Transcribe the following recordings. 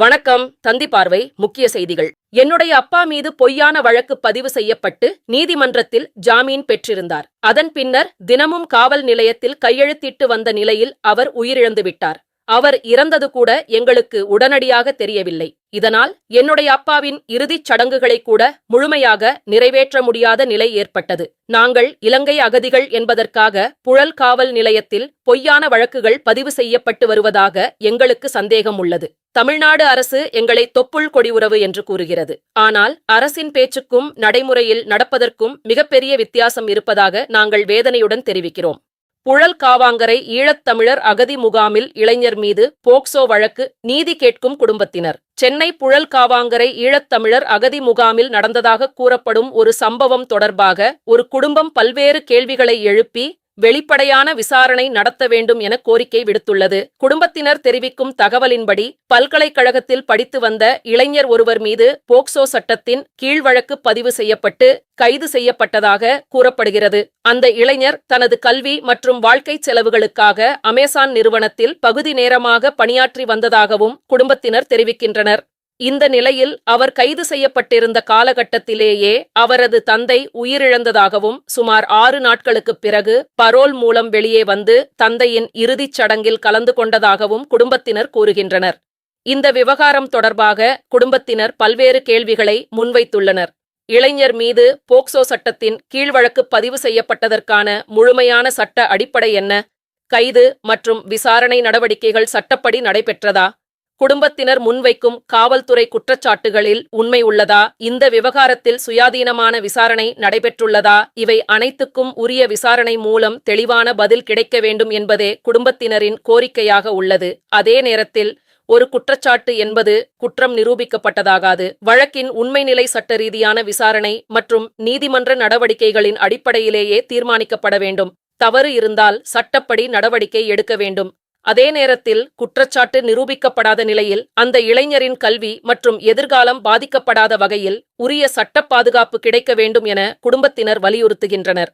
வணக்கம். தந்தி பார்வை. முக்கிய செய்திகள். என்னுடைய அப்பா மீது பொய்யான வழக்கு பதிவு செய்யப்பட்டு நீதிமன்றத்தில் ஜாமீன் பெற்றிருந்தார். அதன் பின்னர் தினமும் காவல் நிலையத்தில் கையெழுத்திட்டு வந்த நிலையில் அவர் உயிரிழந்துவிட்டார். அவர் இறந்தது கூட எங்களுக்கு உடனடியாக தெரியவில்லை. இதனால் என்னுடைய அப்பாவின் இறுதிச் சடங்குகளை கூட முழுமையாக நிறைவேற்ற முடியாத நிலை ஏற்பட்டது. நாங்கள் இலங்கை அகதிகள் என்பதற்காக புழல் காவல் நிலையத்தில் பொய்யான வழக்குகள் பதிவு செய்யப்பட்டு வருவதாக எங்களுக்கு சந்தேகம் உள்ளது. தமிழ்நாடு அரசு எங்களை தொப்புள் கொடி உறவு என்று கூறுகிறது. ஆனால் அரசின் பேச்சுக்கும் நடைமுறையில் நடப்பதற்கும் மிகப்பெரிய வித்தியாசம் இருப்பதாக நாங்கள் வேதனையுடன் தெரிவிக்கிறோம். புழல் காவாங்கரை ஈழத்தமிழர் அகதி முகாமில் இளைஞர் மீது போக்சோ வழக்கு நீதி கேட்கும் குடும்பத்தினர். சென்னை புழல் காவாங்கரை ஈழத்தமிழர் அகதி முகாமில் நடந்ததாக கூறப்படும் ஒரு சம்பவம் தொடர்பாக ஒரு குடும்பம் பல்வேறு கேள்விகளை எழுப்பி வெளிப்படையான விசாரணை நடத்த வேண்டும் என கோரிக்கை விடுத்துள்ளது. குடும்பத்தினர் தெரிவிக்கும் தகவலின்படி பல்கலைக்கழகத்தில் படித்து வந்த இளைஞர் ஒருவர் மீது போக்சோ சட்டத்தின் கீழ் வழக்கு பதிவு செய்யப்பட்டு கைது செய்யப்பட்டதாக கூறப்படுகிறது. அந்த இளைஞர் தனது கல்வி மற்றும் வாழ்க்கை செலவுகளுக்காக அமேசான் நிறுவனத்தில் பகுதி நேரமாக பணியாற்றி வந்ததாகவும் குடும்பத்தினர் தெரிவிக்கின்றனர். இந்த நிலையில் அவர் கைது செய்யப்பட்டிருந்த காலகட்டத்திலேயே அவரது தந்தை உயிரிழந்ததாகவும் சுமார் 6 நாட்களுக்குப் பிறகு பரோல் மூலம் வெளியே வந்து தந்தையின் இறுதிச் சடங்கில் கலந்து கொண்டதாகவும் குடும்பத்தினர் கூறுகின்றனர். இந்த விவகாரம் தொடர்பாக குடும்பத்தினர் பல்வேறு கேள்விகளை முன்வைத்துள்ளனர். இளைஞர் மீது போக்சோ சட்டத்தின் கீழ் வழக்கு பதிவு செய்யப்பட்டதற்கான முழுமையான சட்ட அடிப்படை என்ன? கைது மற்றும் விசாரணை நடவடிக்கைகள் சட்டப்படி நடைபெற்றதா? குடும்பத்தினர் முன்வைக்கும் காவல்துறை குற்றச்சாட்டுகளில் உண்மை உள்ளதா? இந்த விவகாரத்தில் சுயாதீனமான விசாரணை நடைபெற்றுள்ளதா? இவை அனைத்துக்கும் உரிய விசாரணை மூலம் தெளிவான பதில் கிடைக்க வேண்டும் என்பதே குடும்பத்தினரின் கோரிக்கையாக உள்ளது. அதே நேரத்தில் ஒரு குற்றச்சாட்டு என்பது குற்றம் நிரூபிக்கப்பட்டதாகாது. வழக்கின் உண்மை நிலை சட்ட ரீதியான விசாரணை மற்றும் நீதிமன்ற நடவடிக்கைகளின் அடிப்படையிலேயே தீர்மானிக்கப்பட வேண்டும். தவறு இருந்தால் சட்டப்படி நடவடிக்கை எடுக்க வேண்டும். அதே நேரத்தில் குற்றச்சாட்டு நிரூபிக்கப்படாத நிலையில் அந்த இளைஞரின் கல்வி மற்றும் எதிர்காலம் பாதிக்கப்படாத வகையில் உரிய சட்ட பாதுகாப்பு கிடைக்க வேண்டும் என குடும்பத்தினர் வலியுறுத்துகின்றனர்.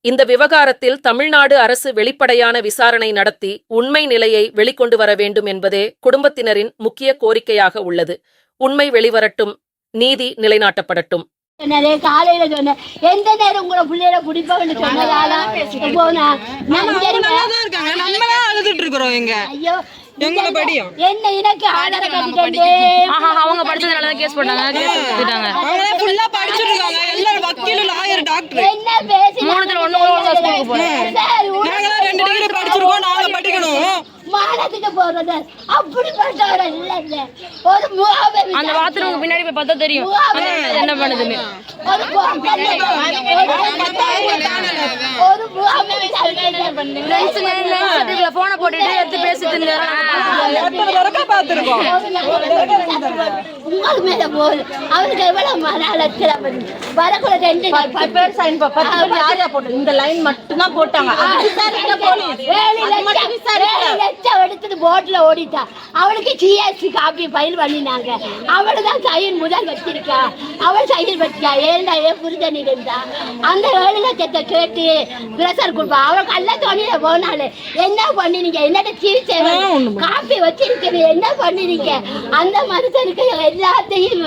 இந்த விவகாரத்தில் தமிழ்நாடு அரசு வெளிப்படையான விசாரணை நடத்தி உண்மை நிலையை வெளிக்கொண்டு வர வேண்டும் என்பதே குடும்பத்தினரின் முக்கிய கோரிக்கையாக உள்ளது. உண்மை வெளிவரட்டும், நீதி நிலைநாட்டப்படட்டும். காலையில சொன்னேன், எந்த நேரம் உங்களை பிள்ளைய பிடிப்பாங்கன்னு சொன்னதால போனா ஐயோ என்ன எனக்கு ஆதார கட்டிட்டே அவங்க படிச்சதுனாலதான் கேஸ் போட்டாங்க. என்ன பேசி மானத்துக்கு போறது அப்படிப்பட்ட இல்ல. ஒரு அந்த பாத்ரூமுக்கு பின்னாடி போய் பார்த்தா தெரியும் என்ன பண்ணுதுன்னு. போன போட்டுட்டு எடுத்து பேசிட்டு உங்களுக்கு மேல போகுது. அவருக்கு எவ்வளவு மன அலட்சியம் வரக்கூட 2 பேர் சைன் இந்த லைன் மட்டும் தான் போட்டாங்க. 7 லட்சம் எடுத்துட்டு போட்ல ஓடிட்டா. அவளுக்கு ஜிஎஸ்டி காப்பி ஃபைல் பண்ணினாங்க. அவளுதான் சைன் முதல் வச்சிருக்கா. அவள் சைன் வச்சிருக்கா. ஏண்டா புரிதனி இருந்தா அந்த 7 லட்சத்தை கேட்டு பிரஷர் கொடுப்பா. அவள் கள்ள தோணியில போனாலே என்ன பண்ணினீங்க? என்னட்ட சிரிச்ச காப்பி வச்சிருக்கீங்க, என்ன பண்ணினீங்க? அந்த மனுஷனுக்கு எல்லாத்தையும்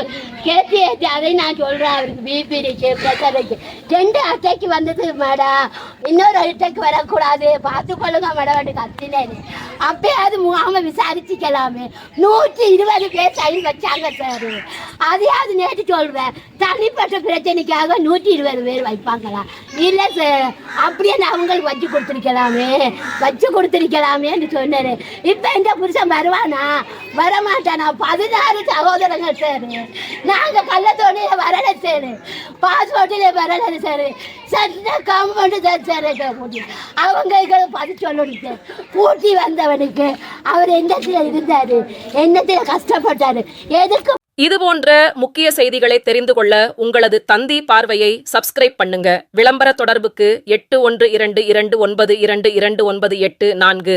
கேட்டு அதை நான் சொல்றேன். அவருக்கு பிபி இருக்கு, பிரஷர் இருக்கு. 2 அட்டைக்கு வந்தது மேடம், இன்னொரு அட்டைக்கு வரக்கூடாது, பார்த்து கொள்ளுங்க மேடம் கத்தினேன். அப்பயாவது முகாம விசாரிச்சுக்கலாமே. 120 பேர் சைன் வச்சாங்க சார். அதையாவது நேற்று சொல்றேன். தனிப்பட்ட பிரச்சனைக்காக 120 பேர் வைப்பாங்களா? இல்ல சார், அப்படியே அவங்களுக்கு வச்சு கொடுத்துருக்கலாமேன்னு சொன்னாரு. இப்ப இந்த புருஷன் வருவானா வரமாட்டானா? 16 சகோதரங்கள் சார். நாங்க கள்ளத்தோடையில வரல சார், பாஸ்போர்ட்டில வரல சார். சட்ட கவர்மெண்ட் தான் சார் அவங்க பதில் சொல்லணும் சார். பூட்டி வந்தவனுக்கு அவர் என்னத்துல இருந்தாரு, என்னத்துல கஷ்டப்பட்டாரு, எதுக்கு? இதுபோன்ற முக்கிய செய்திகளை தெரிந்து கொள்ள உங்களது தந்தி பார்வையை சப்ஸ்கிரைப் பண்ணுங்க. விளம்பர தொடர்புக்கு 8122292298 4